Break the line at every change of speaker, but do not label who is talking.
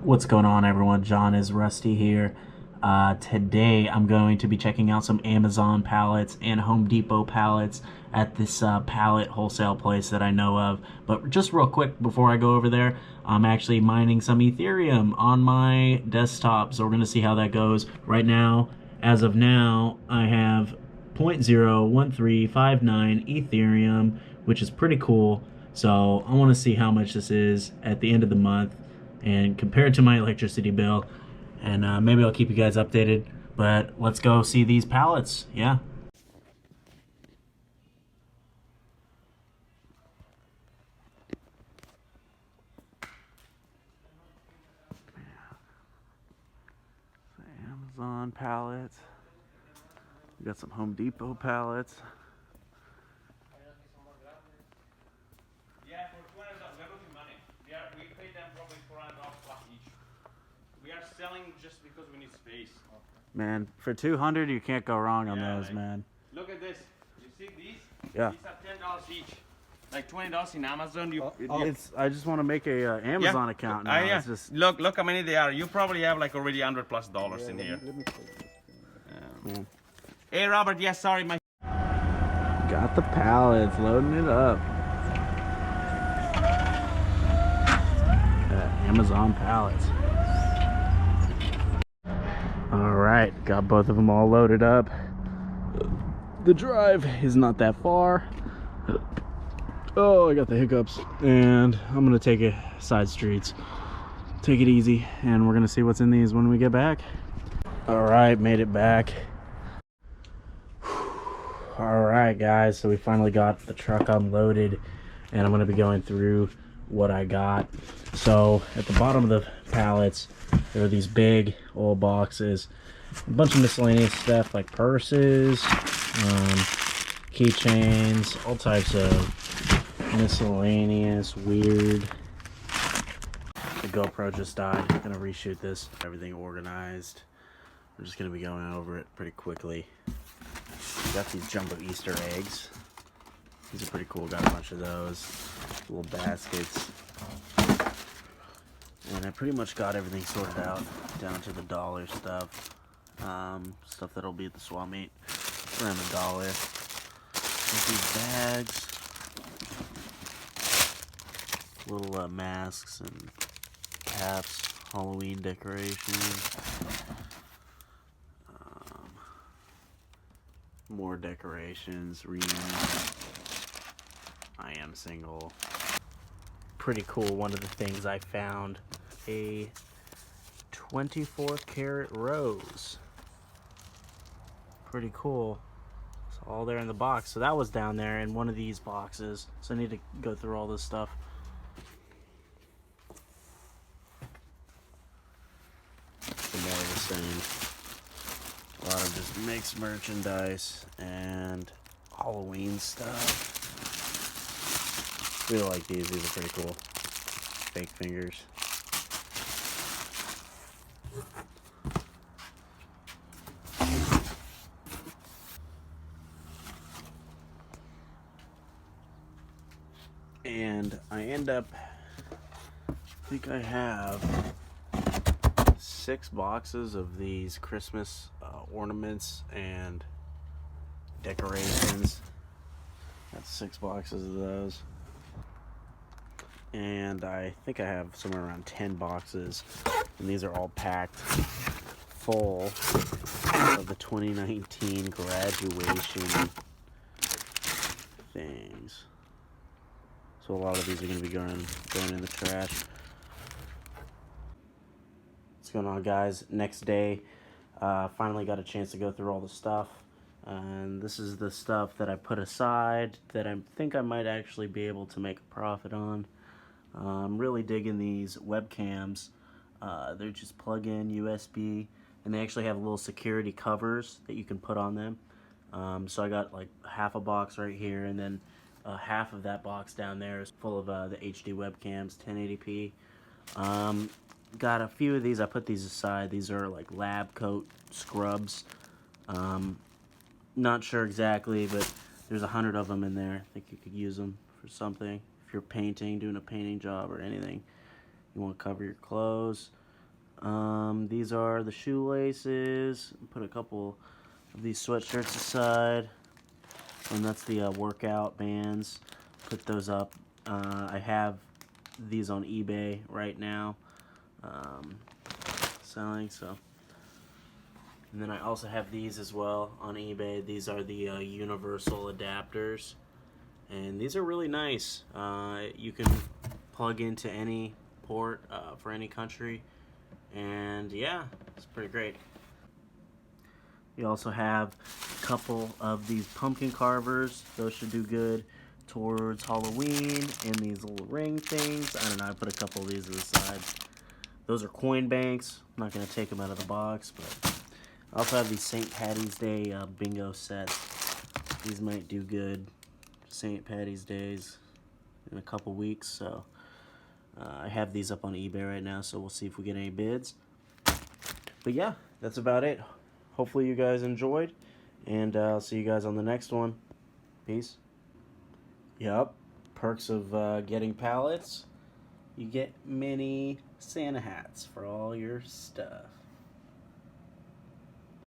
What's going on, everyone? John is Rusty here. Today I'm going to be checking out some Amazon pallets and Home Depot pallets at this pallet wholesale place that I know of. But just real quick before I go over there, I'm actually mining some Ethereum on my desktop, so we're going to see how that goes. Right now, as of now, I have 0.01359 Ethereum, which is pretty cool. So I want to see how much this is at the end of the month and compare it to my electricity bill, and maybe I'll keep you guys updated. But let's go see these pallets. Yeah. Amazon pallets. We got some Home Depot pallets.
Yeah, for 200, we're losing money. We pay them probably $400 plus each. We are selling just because we need space.
Man, for 200, you can't go wrong on those,
like,
man.
Look at this. You see these?
Yeah.
These are $10 each. Like $20 in Amazon.
I just want to make a Amazon account now.
Yeah.
It's just
Look how many they are. You probably have like already $100 plus in here. Hey Robert, yes, sorry, my.
got the pallets, loading it up. Amazon pallets. All right, got both of them all loaded up. The drive is not that far. Oh, I got the hiccups, and I'm gonna take it side streets. Take it easy, and we're gonna see what's in these when we get back. All right, made it back. All right, guys, so we finally got the truck unloaded, and I'm gonna be going through what I got. So at the bottom of the pallets, there are these big old boxes, a bunch of miscellaneous stuff like purses, keychains, all types of miscellaneous weird. The GoPro just died. I'm gonna reshoot this. Everything organized. I'm just gonna be going over it pretty quickly. Got these jumbo Easter eggs. These are pretty cool. Got a bunch of those little baskets. And I pretty much got everything sorted out down to the dollar stuff. Stuff that'll be at the swap meet around $1. These bags, little masks and caps, Halloween decorations, more decorations, reunion. I am single. Pretty cool. One of the things I found, a 24 karat rose. Pretty cool. It's all there in the box. So that was down there in one of these boxes. So I need to go through all this stuff. Some more of the same. A lot of just mixed merchandise and Halloween stuff. Really like these. These are pretty cool. Fake fingers. And I end up, I think I have 6 boxes of these Christmas ornaments and decorations. That's 6 boxes of those. And I think I have somewhere around 10 boxes, and these are all packed full of the 2019 graduation things. So a lot of these are going to be going in the trash. What's going on, guys? Next day, finally got a chance to go through all the stuff. And this is the stuff that I put aside that I think I might actually be able to make a profit on. I'm really digging these webcams. They're just plug-in USB, and they actually have little security covers that you can put on them. So I got like half a box right here, and then half of that box down there is full of the HD webcams, 1080p. Got a few of these. I put these aside. These are like lab coat scrubs. Not sure exactly, but there's 100 of them in there. I think you could use them for something. If you're painting, doing a painting job or anything. You want to cover your clothes. These are the shoelaces. Put a couple of these sweatshirts aside. And that's the workout bands. Put those up. I have these on eBay right now, selling. So, and then I also have these as well on eBay. These are the universal adapters, and these are really nice. You can plug into any port for any country, and yeah, it's pretty great. We also have a couple of these pumpkin carvers. Those should do good towards Halloween. And these little ring things. I don't know, I put a couple of these to the side. Those are coin banks. I'm not going to take them out of the box, but I also have these St. Patty's Day bingo sets. These might do good St. Patty's Days in a couple weeks. So I have these up on eBay right now, so we'll see if we get any bids. But yeah, that's about it. Hopefully you guys enjoyed, and I'll see you guys on the next one. Peace. Yep, perks of getting pallets. You get mini Santa hats for all your stuff.